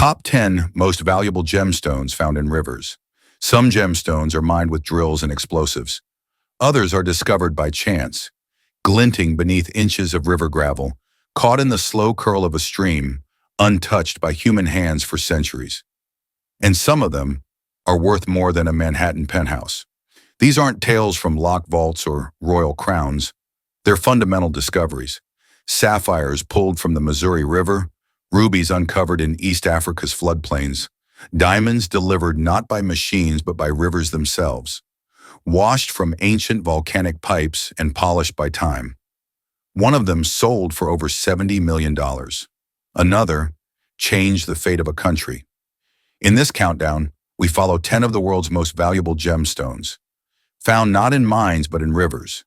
Top 10 most valuable gemstones found in rivers. Some gemstones are mined with drills and explosives. Others are discovered by chance, glinting beneath inches of river gravel, caught in the slow curl of a stream, untouched by human hands for centuries. And some of them are worth more than a Manhattan penthouse. These aren't tales from lock vaults or royal crowns. They're fundamental discoveries. Sapphires pulled from the Missouri River, rubies uncovered in East Africa's floodplains, diamonds delivered not by machines but by rivers themselves, washed from ancient volcanic pipes and polished by time. One of them sold for over $70 million. Another changed the fate of a country. In this countdown, we follow 10 of the world's most valuable gemstones, found not in mines but in rivers.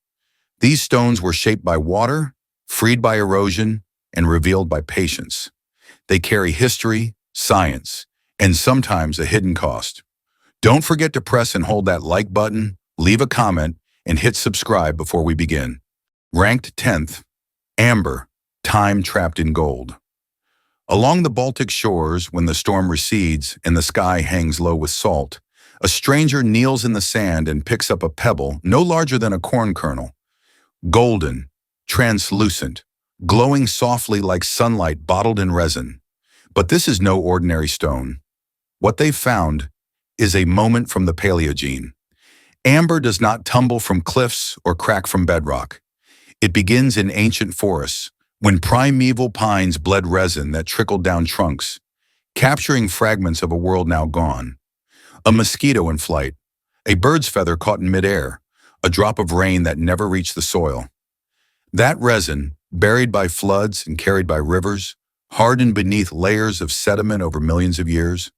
These stones were shaped by water, freed by erosion, and revealed by patience. They carry history, science, and sometimes a hidden cost. Don't forget to press and hold that like button, leave a comment, and hit subscribe before we begin. Ranked 10th, amber, time trapped in gold. Along the Baltic shores, when the storm recedes and the sky hangs low with salt, a stranger kneels in the sand and picks up a pebble no larger than a corn kernel. Golden, translucent, glowing softly like sunlight bottled in resin. But this is no ordinary stone. What they've found is a moment from the Paleogene. Amber does not tumble from cliffs or crack from bedrock. It begins in ancient forests, when primeval pines bled resin that trickled down trunks, capturing fragments of a world now gone. A mosquito in flight, a bird's feather caught in midair, a drop of rain that never reached the soil. That resin, buried by floods and carried by rivers, hardened beneath layers of sediment over millions of years,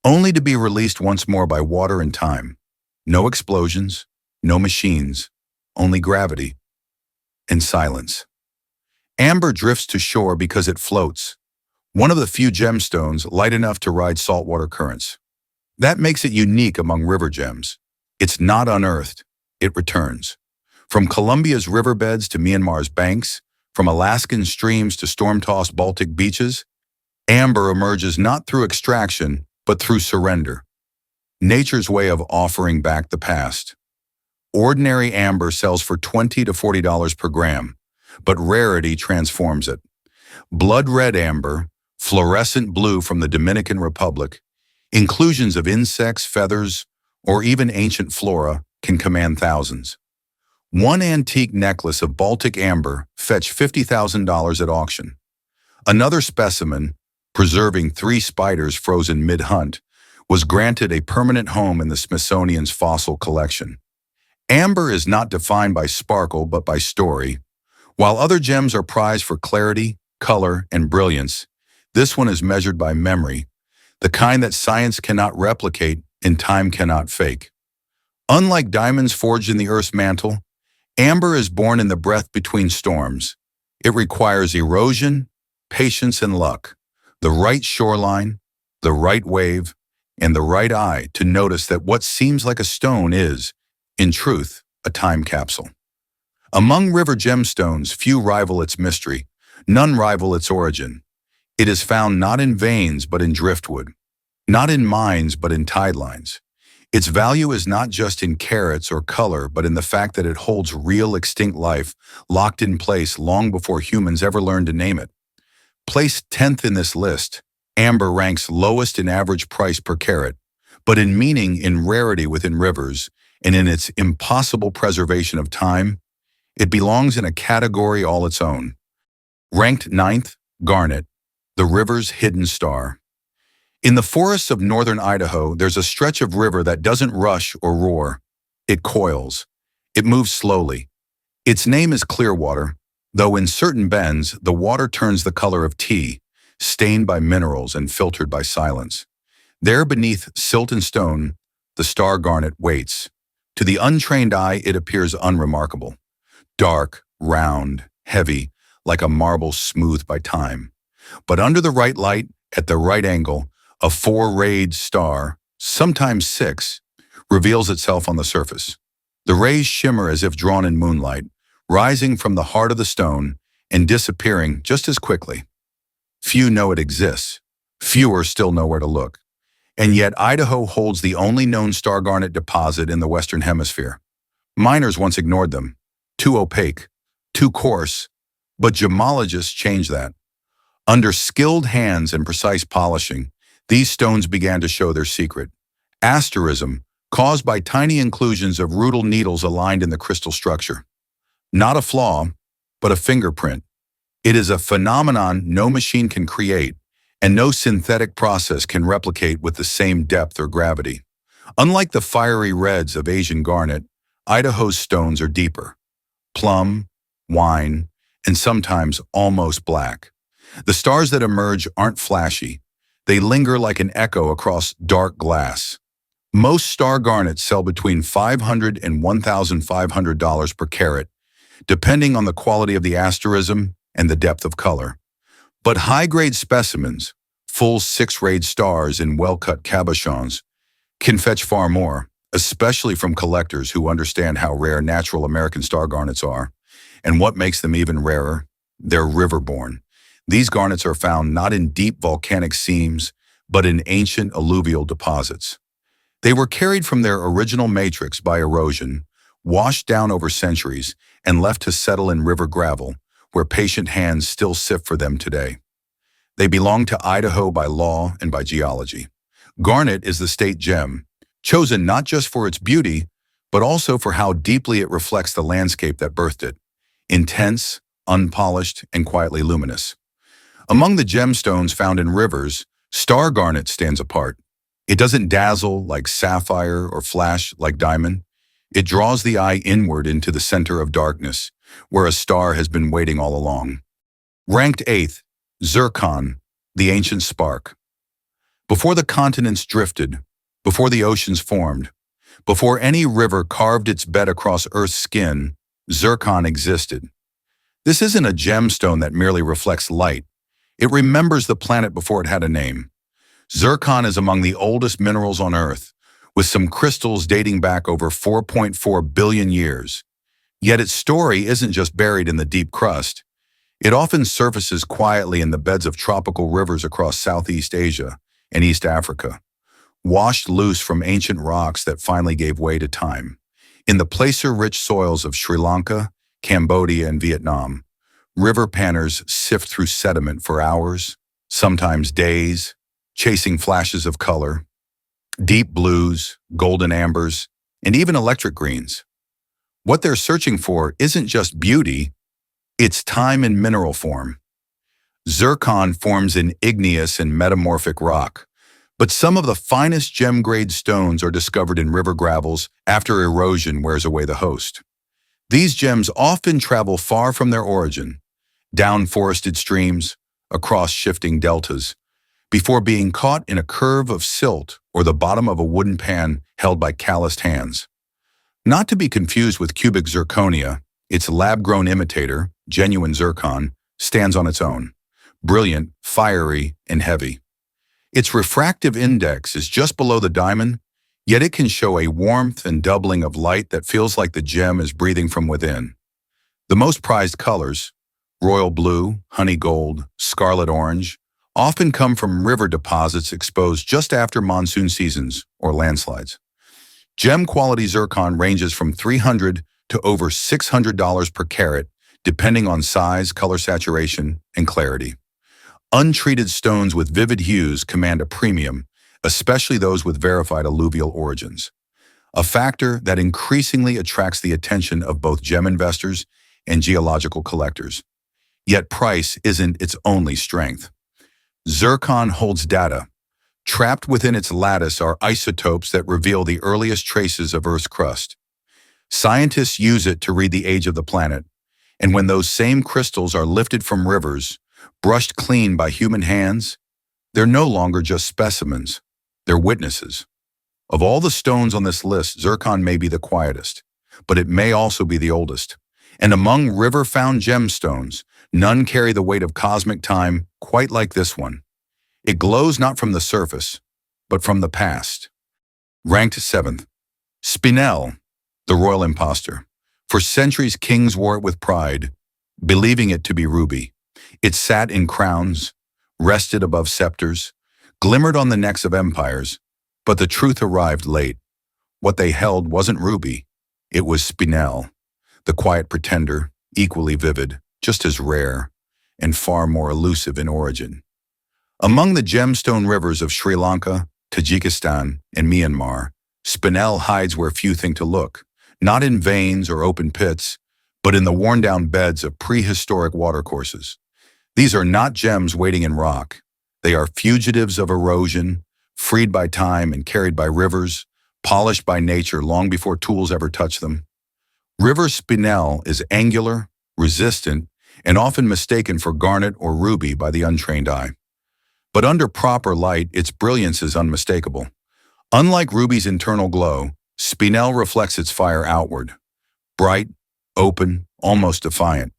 only to be released once more by water and time. No explosions, no machines, only gravity and silence. Amber drifts to shore because it floats, one of the few gemstones light enough to ride saltwater currents. That makes it unique among river gems. It's not unearthed, it returns. From Colombia's riverbeds to Myanmar's banks, from Alaskan streams to storm-tossed Baltic beaches, amber emerges not through extraction, but through surrender. Nature's way of offering back the past. Ordinary amber sells for $20 to $40 per gram, but rarity transforms it. Blood red amber, fluorescent blue from the Dominican Republic, inclusions of insects, feathers, or even ancient flora can command thousands. One antique necklace of Baltic amber fetched $50,000 at auction. Another specimen, preserving 3 spiders frozen mid-hunt, was granted a permanent home in the Smithsonian's fossil collection. Amber is not defined by sparkle but by story. While other gems are prized for clarity, color, and brilliance, this one is measured by memory, the kind that science cannot replicate and time cannot fake. Unlike diamonds forged in the Earth's mantle, amber is born in the breath between storms. It requires erosion, patience, and luck, the right shoreline, the right wave, and the right eye to notice that what seems like a stone is, in truth, a time capsule. Among river gemstones, few rival its mystery, none rival its origin. It is found not in veins but in driftwood, not in mines but in tidelines. Its value is not just in carats or color, but in the fact that it holds real extinct life locked in place long before humans ever learned to name it. Placed 10th in this list, amber ranks lowest in average price per carat, but in meaning, in rarity within rivers, and in its impossible preservation of time, it belongs in a category all its own. Ranked 9th, garnet, the river's hidden star. In the forests of northern Idaho, there's a stretch of river that doesn't rush or roar. It coils. It moves slowly. Its name is Clearwater, though in certain bends, the water turns the color of tea, stained by minerals and filtered by silence. There beneath silt and stone, the star garnet waits. To the untrained eye, it appears unremarkable. Dark, round, heavy, like a marble smoothed by time. But under the right light, at the right angle, a 4-rayed star, sometimes 6, reveals itself on the surface. The rays shimmer as if drawn in moonlight, rising from the heart of the stone and disappearing just as quickly. Few know it exists, Fewer still know where to look. And yet Idaho holds the only known star garnet deposit in the Western Hemisphere. Miners once ignored them. Too opaque, too coarse, but gemologists changed that. Under skilled hands and precise polishing, these stones began to show their secret. Asterism, caused by tiny inclusions of rudal needles aligned in the crystal structure. Not a flaw, but a fingerprint. It is a phenomenon no machine can create, and no synthetic process can replicate with the same depth or gravity. Unlike the fiery reds of Asian garnet, Idaho's stones are deeper. Plum, wine, and sometimes almost black. The stars that emerge aren't flashy. They linger like an echo across dark glass. Most star garnets sell between $500 and $1,500 per carat, depending on the quality of the asterism and the depth of color. But high-grade specimens, full 6-rayed stars in well-cut cabochons, can fetch far more, especially from collectors who understand how rare natural American star garnets are. And what makes them even rarer? They're riverborne. These garnets are found not in deep volcanic seams, but in ancient alluvial deposits. They were carried from their original matrix by erosion, washed down over centuries, and left to settle in river gravel, where patient hands still sift for them today. They belong to Idaho by law and by geology. Garnet is the state gem, chosen not just for its beauty, but also for how deeply it reflects the landscape that birthed it. Intense, unpolished, and quietly luminous. Among the gemstones found in rivers, star garnet stands apart. It doesn't dazzle like sapphire or flash like diamond. It draws the eye inward into the center of darkness, where a star has been waiting all along. Ranked 8th, Zircon, the ancient spark. Before the continents drifted, before the oceans formed, before any river carved its bed across Earth's skin, zircon existed. This isn't a gemstone that merely reflects light. It remembers the planet before it had a name. Zircon is among the oldest minerals on Earth, with some crystals dating back over 4.4 billion years. Yet its story isn't just buried in the deep crust. It often surfaces quietly in the beds of tropical rivers across Southeast Asia and East Africa, washed loose from ancient rocks that finally gave way to time. In the placer-rich soils of Sri Lanka, Cambodia, and Vietnam, river panners sift through sediment for hours, sometimes days, chasing flashes of color, deep blues, golden ambers, and even electric greens. What they're searching for isn't just beauty, it's time in mineral form. Zircon forms in igneous and metamorphic rock, but some of the finest gem-grade stones are discovered in river gravels after erosion wears away the host. These gems often travel far from their origin, down forested streams, across shifting deltas, before being caught in a curve of silt or the bottom of a wooden pan held by calloused hands. Not to be confused with cubic zirconia, its lab-grown imitator, genuine zircon, stands on its own, brilliant, fiery, and heavy. Its refractive index is just below the diamond, yet it can show a warmth and doubling of light that feels like the gem is breathing from within. The most prized colors, royal blue, honey gold, scarlet orange, often come from river deposits exposed just after monsoon seasons or landslides. Gem-quality zircon ranges from $300 to over $600 per carat, depending on size, color saturation, and clarity. Untreated stones with vivid hues command a premium, especially those with verified alluvial origins, a factor that increasingly attracts the attention of both gem investors and geological collectors. Yet price isn't its only strength. Zircon holds data. Trapped within its lattice are isotopes that reveal the earliest traces of Earth's crust. Scientists use it to read the age of the planet, and when those same crystals are lifted from rivers, brushed clean by human hands, they're no longer just specimens, they're witnesses. Of all the stones on this list, zircon may be the quietest, but it may also be the oldest. And among river-found gemstones, none carry the weight of cosmic time quite like this one. It glows not from the surface, but from the past. Ranked 7th, Spinel, the royal impostor. For centuries, kings wore it with pride, believing it to be ruby. It sat in crowns, rested above scepters, glimmered on the necks of empires, but the truth arrived late. What they held wasn't ruby, it was spinel, the quiet pretender, equally vivid, just as rare, and far more elusive in origin. Among the gemstone rivers of Sri Lanka, Tajikistan, and Myanmar, spinel hides where few think to look, not in veins or open pits, but in the worn-down beds of prehistoric watercourses. These are not gems waiting in rock. They are fugitives of erosion, freed by time and carried by rivers, polished by nature long before tools ever touch them. River spinel is angular, resistant, and often mistaken for garnet or ruby by the untrained eye. But under proper light, its brilliance is unmistakable. Unlike ruby's internal glow, spinel reflects its fire outward. Bright, open, almost defiant.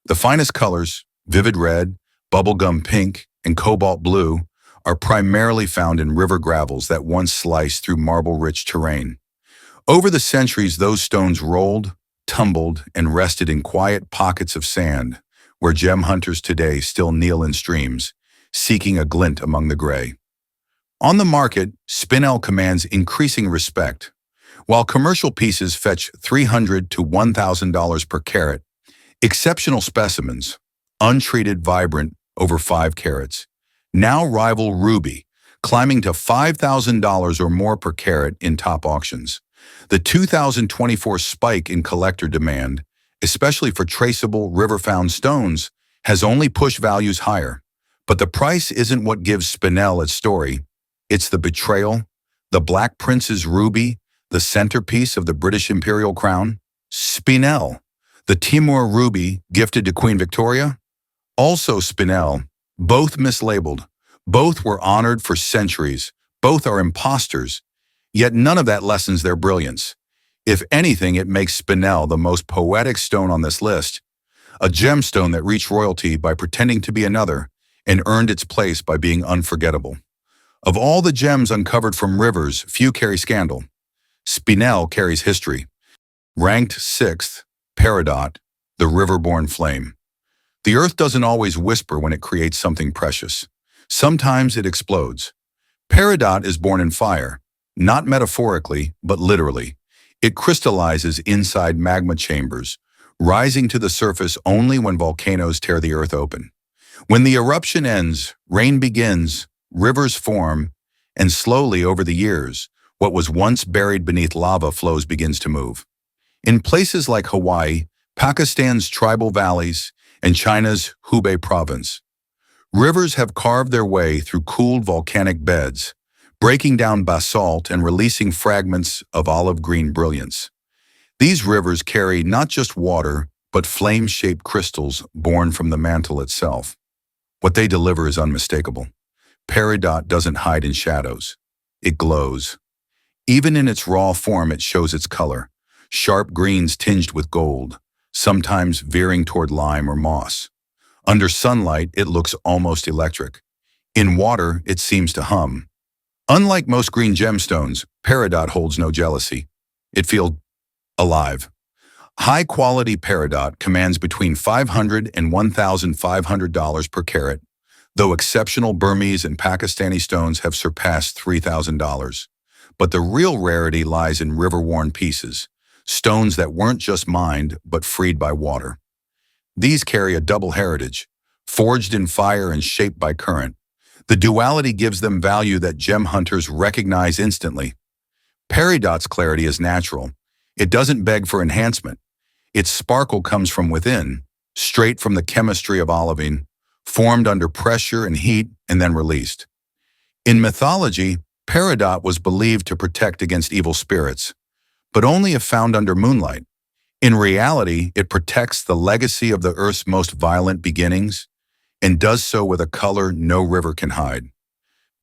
The finest colors, vivid red, bubblegum pink, and cobalt blue, are primarily found in river gravels that once sliced through marble-rich terrain. Over the centuries, those stones rolled, tumbled, and rested in quiet pockets of sand, where gem hunters today still kneel in streams, seeking a glint among the gray. On the market, spinel commands increasing respect. While commercial pieces fetch $300 to $1,000 per carat, exceptional specimens, untreated, vibrant, over 5 carats, now rival ruby, climbing to $5,000 or more per carat in top auctions. The 2024 spike in collector demand, especially for traceable river-found stones, has only pushed values higher. But the price isn't what gives spinel its story. It's the betrayal, the Black Prince's ruby, the centerpiece of the British imperial crown. Spinel, the Timur ruby gifted to Queen Victoria. Also spinel, both mislabeled. Both were honored for centuries. Both are imposters. Yet none of that lessens their brilliance. If anything, it makes spinel the most poetic stone on this list. A gemstone that reached royalty by pretending to be another and earned its place by being unforgettable. Of all the gems uncovered from rivers, few carry scandal. Spinel carries history. Ranked 6th, Peridot, the river-born flame. The earth doesn't always whisper when it creates something precious. Sometimes it explodes. Peridot is born in fire, not metaphorically, but literally. It crystallizes inside magma chambers, rising to the surface only when volcanoes tear the earth open. When the eruption ends, rain begins, rivers form, and slowly over the years, what was once buried beneath lava flows begins to move. In places like Hawaii, Pakistan's tribal valleys, and China's Hubei province, rivers have carved their way through cooled volcanic beds, breaking down basalt and releasing fragments of olive-green brilliance. These rivers carry not just water, but flame-shaped crystals born from the mantle itself. What they deliver is unmistakable. Peridot doesn't hide in shadows. It glows. Even in its raw form, it shows its color, sharp greens tinged with gold, sometimes veering toward lime or moss. Under sunlight, it looks almost electric. In water, it seems to hum. Unlike most green gemstones, Peridot holds no jealousy. It feels alive. High-quality Peridot commands between $500 and $1,500 per carat, though exceptional Burmese and Pakistani stones have surpassed $3,000. But the real rarity lies in river-worn pieces, stones that weren't just mined, but freed by water. These carry a double heritage, forged in fire and shaped by current. The duality gives them value that gem hunters recognize instantly. Peridot's clarity is natural. It doesn't beg for enhancement. Its sparkle comes from within, straight from the chemistry of olivine, formed under pressure and heat and then released. In mythology, Peridot was believed to protect against evil spirits, but only if found under moonlight. In reality, it protects the legacy of the Earth's most violent beginnings and does so with a color no river can hide.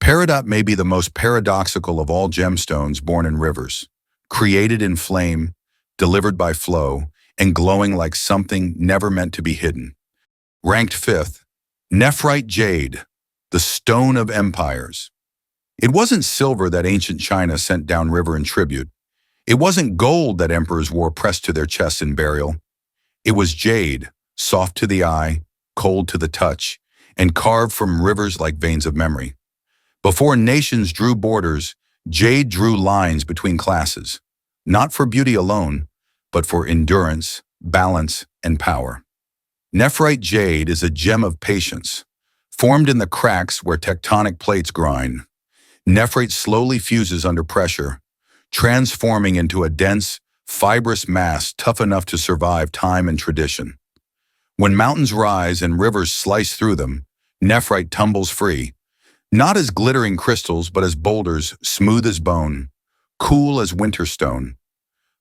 Peridot may be the most paradoxical of all gemstones born in rivers, created in flame, delivered by flow, and glowing like something never meant to be hidden. Ranked 5th, Nephrite Jade, the stone of empires. It wasn't silver that ancient China sent downriver in tribute. It wasn't gold that emperors wore pressed to their chests in burial. It was jade, soft to the eye, cold to the touch, and carved from rivers like veins of memory. Before nations drew borders, jade drew lines between classes, not for beauty alone, but for endurance, balance, and power. Nephrite jade is a gem of patience. Formed in the cracks where tectonic plates grind, nephrite slowly fuses under pressure, transforming into a dense, fibrous mass tough enough to survive time and tradition. When mountains rise and rivers slice through them, nephrite tumbles free, not as glittering crystals but as boulders smooth as bone, cool as winter stone.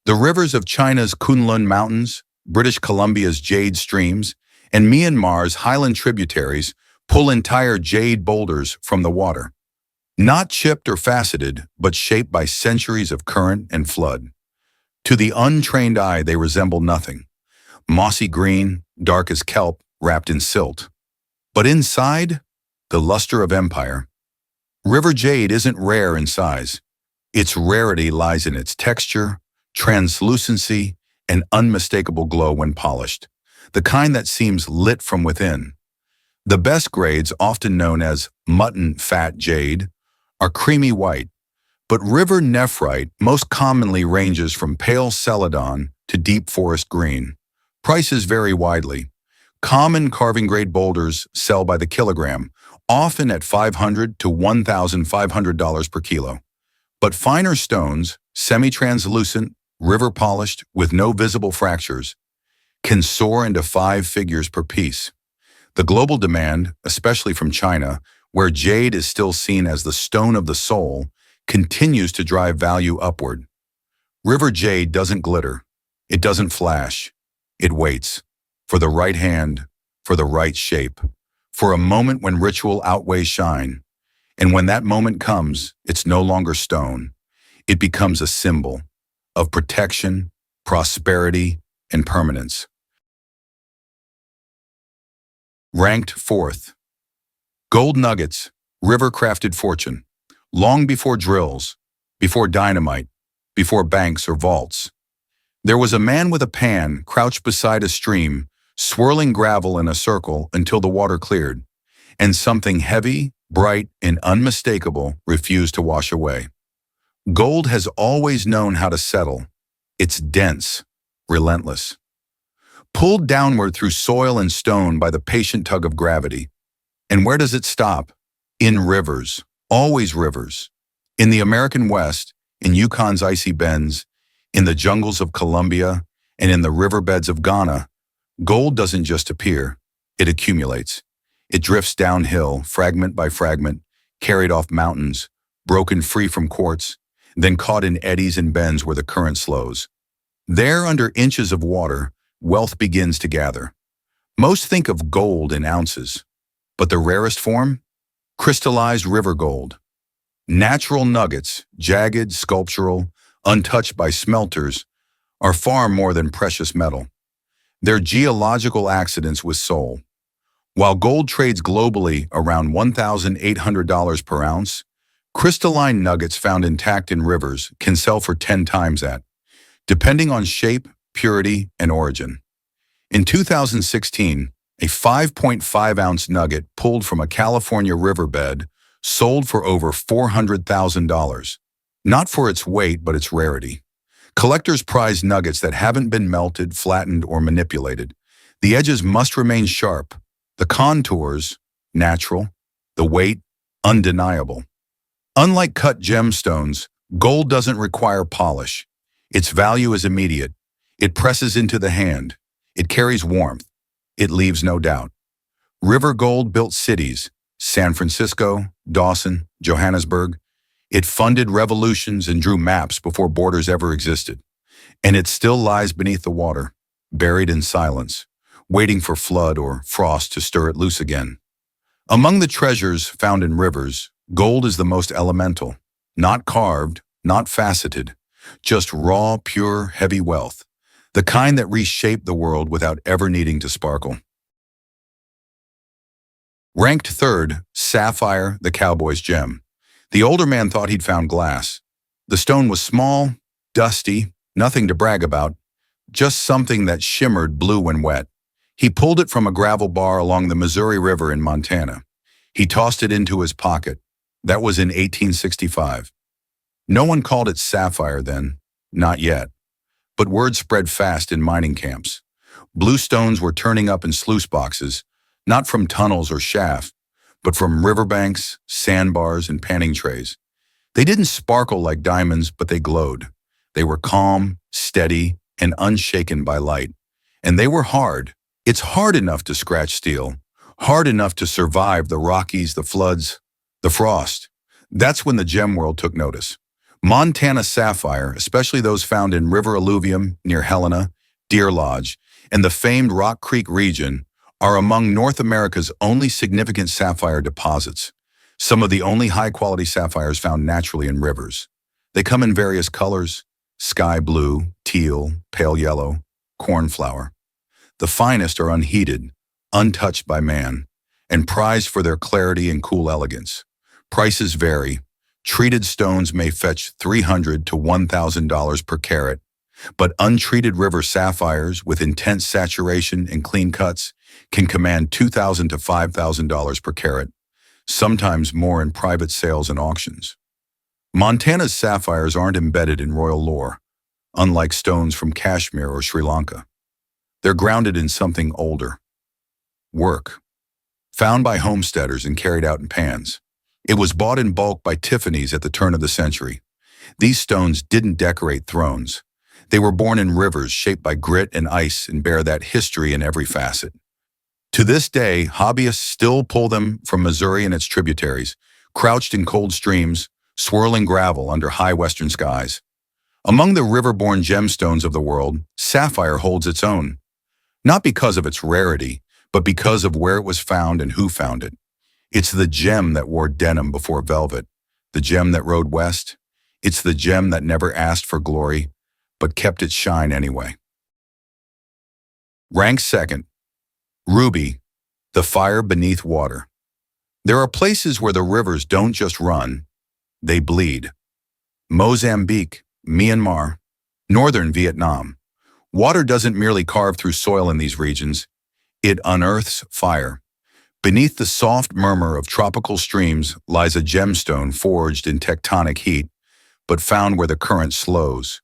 The rivers of China's Kunlun Mountains, British Columbia's jade streams, and Myanmar's highland tributaries pull entire jade boulders from the water. Not chipped or faceted, but shaped by centuries of current and flood. To the untrained eye, they resemble nothing. Mossy green, dark as kelp, wrapped in silt. But inside, the luster of empire. River jade isn't rare in size. Its rarity lies in its texture, translucency, and unmistakable glow when polished, the kind that seems lit from within. The best grades, often known as mutton fat jade, are creamy white, but river nephrite most commonly ranges from pale celadon to deep forest green. Prices vary widely. Common carving-grade boulders sell by the kilogram, often at $500 to $1,500 per kilo. But finer stones, semi-translucent, river-polished, with no visible fractures, can soar into 5 figures per piece. The global demand, especially from China, where jade is still seen as the stone of the soul, continues to drive value upward. River jade doesn't glitter. It doesn't flash. It waits. For the right hand, for the right shape, for a moment when ritual outweighs shine. And when that moment comes, it's no longer stone. It becomes a symbol of protection, prosperity, and permanence. Ranked 4th. Gold nuggets, river-crafted fortune. Long before drills, before dynamite, before banks or vaults. There was a man with a pan crouched beside a stream, swirling gravel in a circle until the water cleared, and something heavy, bright, and unmistakable refused to wash away. Gold has always known how to settle. It's dense, relentless. Pulled downward through soil and stone by the patient tug of gravity. And where does it stop? In rivers, always rivers. In the American West, in Yukon's icy bends, in the jungles of Colombia, and in the riverbeds of Ghana, gold doesn't just appear, it accumulates. It drifts downhill, fragment by fragment, carried off mountains, broken free from quartz, then caught in eddies and bends where the current slows. There, under inches of water, wealth begins to gather. Most think of gold in ounces, but the rarest form? Crystallized river gold. Natural nuggets, jagged, sculptural, untouched by smelters, are far more than precious metal. They're geological accidents with soul. While gold trades globally around $1,800 per ounce, crystalline nuggets found intact in rivers can sell for 10 times that, depending on shape, purity, and origin. In 2016, a 5.5-ounce nugget pulled from a California riverbed sold for over $400,000, not for its weight but its rarity. Collectors prize nuggets that haven't been melted, flattened, or manipulated. The edges must remain sharp, the contours natural, the weight undeniable. Unlike cut gemstones, gold doesn't require polish. Its value is immediate. It presses into the hand. It carries warmth. It leaves no doubt. River gold built cities, San Francisco, Dawson, Johannesburg. It funded revolutions and drew maps before borders ever existed. And it still lies beneath the water, buried in silence, waiting for flood or frost to stir it loose again. Among the treasures found in rivers, gold is the most elemental, not carved, not faceted, just raw, pure, heavy wealth, the kind that reshaped the world without ever needing to sparkle. Ranked 3rd, Sapphire, the cowboy's gem. The older man thought he'd found glass. The stone was small, dusty, nothing to brag about, just something that shimmered blue when wet. He pulled it from a gravel bar along the Missouri River in Montana. He tossed it into his pocket. That was in 1865. No one called it sapphire then, not yet. But word spread fast in mining camps. Blue stones were turning up in sluice boxes, not from tunnels or shafts, but from riverbanks, sandbars, and panning trays. They didn't sparkle like diamonds, but they glowed. They were calm, steady, and unshaken by light. And they were hard. It's hard enough to scratch steel, hard enough to survive the Rockies, the floods, the frost. That's when the gem world took notice. Montana sapphire, especially those found in River Alluvium near Helena, Deer Lodge, and the famed Rock Creek region, are among North America's only significant sapphire deposits, some of the only high-quality sapphires found naturally in rivers. They come in various colors: sky blue, teal, pale yellow, cornflower. The finest are unheated, untouched by man, and prized for their clarity and cool elegance. Prices vary. Treated stones may fetch $300 to $1,000 per carat, but untreated river sapphires with intense saturation and clean cuts can command $2,000 to $5,000 per carat, sometimes more in private sales and auctions. Montana's sapphires aren't embedded in royal lore, unlike stones from Kashmir or Sri Lanka. They're grounded in something older: work. Found by homesteaders and carried out in pans. It was bought in bulk by Tiffany's at the turn of the century. These stones didn't decorate thrones. They were born in rivers shaped by grit and ice and bear that history in every facet. To this day, hobbyists still pull them from Missouri and its tributaries, crouched in cold streams, swirling gravel under high western skies. Among the river-borne gemstones of the world, sapphire holds its own. Not because of its rarity, but because of where it was found and who found it. It's the gem that wore denim before velvet, the gem that rode west. It's the gem that never asked for glory, but kept its shine anyway. Rank second, ruby, the fire beneath water. There are places where the rivers don't just run, they bleed. Mozambique, Myanmar, northern Vietnam. Water doesn't merely carve through soil in these regions, it unearths fire. Beneath the soft murmur of tropical streams lies a gemstone forged in tectonic heat, but found where the current slows.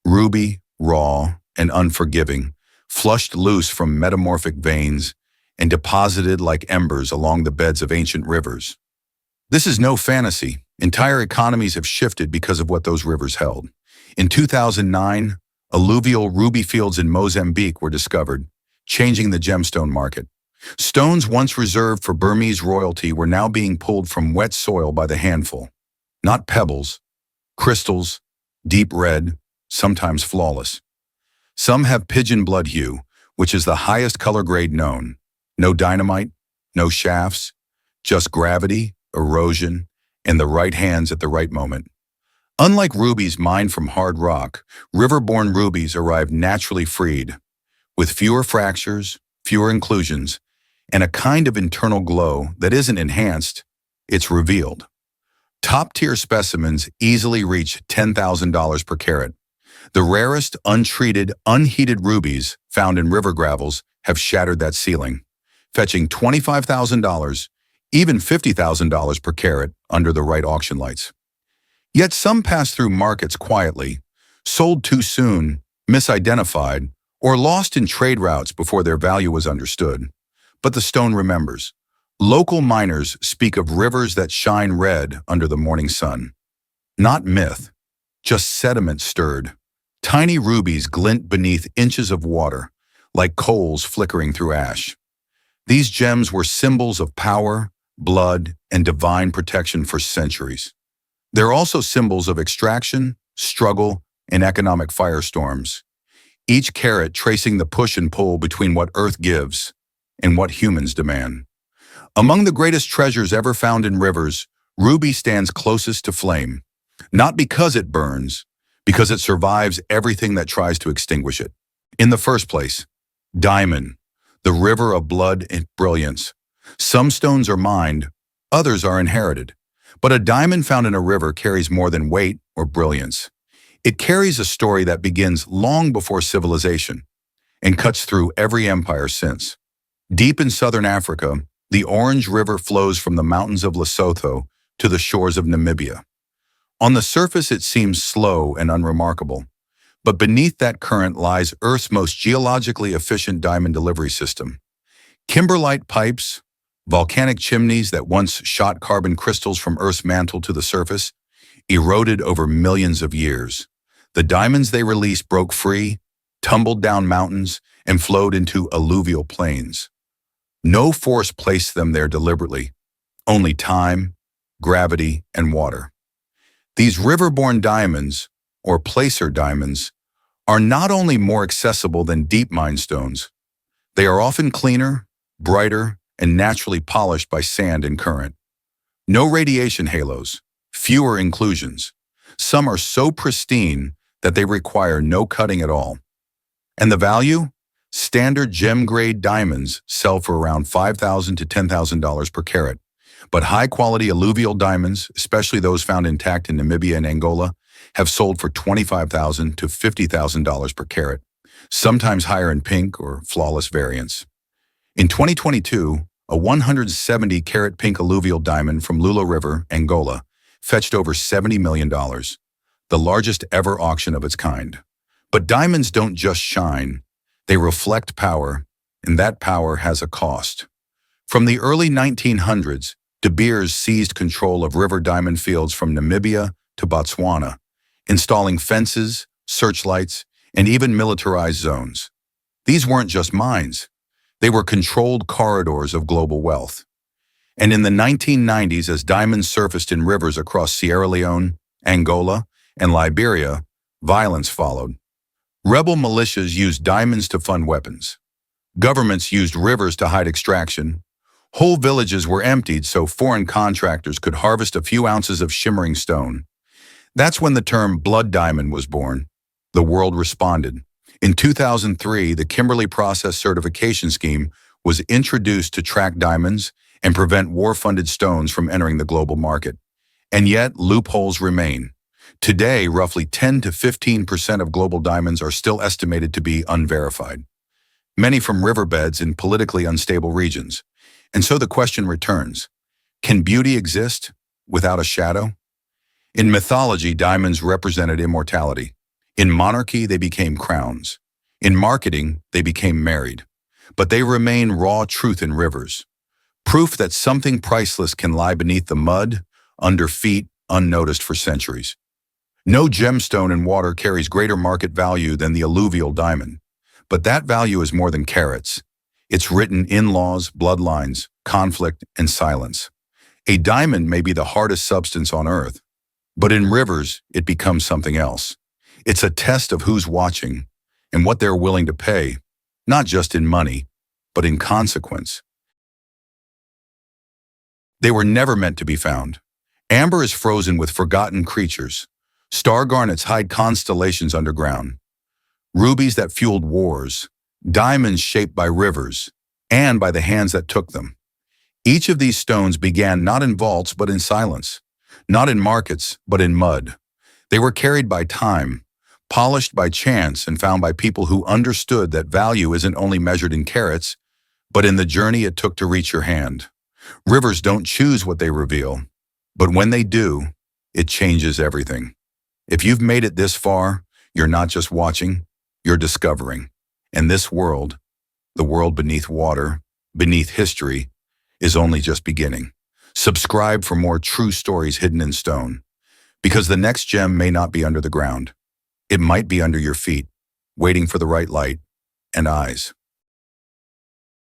Ruby, raw, and unforgiving, flushed loose from metamorphic veins and deposited like embers along the beds of ancient rivers. This is no fantasy. Entire economies have shifted because of what those rivers held. In 2009, alluvial ruby fields in Mozambique were discovered, changing the gemstone market. Stones once reserved for Burmese royalty were now being pulled from wet soil by the handful. Not pebbles, crystals, deep red, sometimes flawless. Some have pigeon blood hue, which is the highest color grade known. No dynamite, no shafts, just gravity, erosion, and the right hands at the right moment. Unlike rubies mined from hard rock, river-borne rubies arrive naturally freed, with fewer fractures, fewer inclusions, and a kind of internal glow that isn't enhanced, it's revealed. Top-tier specimens easily reach $10,000 per carat. The rarest, untreated, unheated rubies found in river gravels have shattered that ceiling, fetching $25,000, even $50,000 per carat under the right auction lights. Yet some pass through markets quietly, sold too soon, misidentified, or lost in trade routes before their value was understood. But the stone remembers. Local miners speak of rivers that shine red under the morning sun. Not myth, just sediment stirred. Tiny rubies glint beneath inches of water, like coals flickering through ash. These gems were symbols of power, blood, and divine protection for centuries. They're also symbols of extraction, struggle, and economic firestorms, each carat tracing the push and pull between what Earth gives and what humans demand. Among the greatest treasures ever found in rivers, ruby stands closest to flame, not because it burns, because it survives everything that tries to extinguish it. In the first place, diamond, the river of blood and brilliance. Some stones are mined, others are inherited. But a diamond found in a river carries more than weight or brilliance. It carries a story that begins long before civilization and cuts through every empire since. Deep in southern Africa, the Orange River flows from the mountains of Lesotho to the shores of Namibia. On the surface, it seems slow and unremarkable, but beneath that current lies Earth's most geologically efficient diamond delivery system. Kimberlite pipes, volcanic chimneys that once shot carbon crystals from Earth's mantle to the surface, eroded over millions of years. The diamonds they released broke free, tumbled down mountains, and flowed into alluvial plains. No force placed them there deliberately, only time, gravity, and water. These river-borne diamonds, or placer diamonds, are not only more accessible than deep mine stones, they are often cleaner, brighter, and naturally polished by sand and current. No radiation halos, fewer inclusions. Some are so pristine that they require no cutting at all. And the value? Standard gem-grade diamonds sell for around $5,000 to $10,000 per carat. But high-quality alluvial diamonds, especially those found intact in Namibia and Angola, have sold for $25,000 to $50,000 per carat, sometimes higher in pink or flawless variants. In 2022, a 170-carat pink alluvial diamond from Lula River, Angola, fetched over $70 million, the largest ever auction of its kind. But diamonds don't just shine, they reflect power, and that power has a cost. From the early 1900s, De Beers seized control of river diamond fields from Namibia to Botswana, installing fences, searchlights, and even militarized zones. These weren't just mines. They were controlled corridors of global wealth. And in the 1990s, as diamonds surfaced in rivers across Sierra Leone, Angola, and Liberia, violence followed. Rebel militias used diamonds to fund weapons. Governments used rivers to hide extraction. Whole villages were emptied so foreign contractors could harvest a few ounces of shimmering stone. That's when the term blood diamond was born. The world responded. In 2003, the Kimberley Process Certification Scheme was introduced to track diamonds and prevent war-funded stones from entering the global market. And yet, loopholes remain. Today, roughly 10 to 15% of global diamonds are still estimated to be unverified, many from riverbeds in politically unstable regions. And so the question returns, can beauty exist without a shadow? In mythology, diamonds represented immortality. In monarchy, they became crowns. In marketing, they became married. But they remain raw truth in rivers. Proof that something priceless can lie beneath the mud, under feet, unnoticed for centuries. No gemstone in water carries greater market value than the alluvial diamond. But that value is more than carats. It's written in laws, bloodlines, conflict, and silence. A diamond may be the hardest substance on earth, but in rivers, it becomes something else. It's a test of who's watching and what they're willing to pay, not just in money, but in consequence. They were never meant to be found. Amber is frozen with forgotten creatures. Star garnets hide constellations underground. Rubies that fueled wars. Diamonds shaped by rivers and by the hands that took them. Each of these stones began not in vaults but in silence, not in markets but in mud. They were carried by time, polished by chance, and found by people who understood that value isn't only measured in carats, but in the journey it took to reach your hand. Rivers don't choose what they reveal, but when they do, it changes everything. If you've made it this far, you're not just watching, you're discovering. And this world, the world beneath water, beneath history, is only just beginning. Subscribe for more true stories hidden in stone. Because the next gem may not be under the ground. It might be under your feet, waiting for the right light and eyes.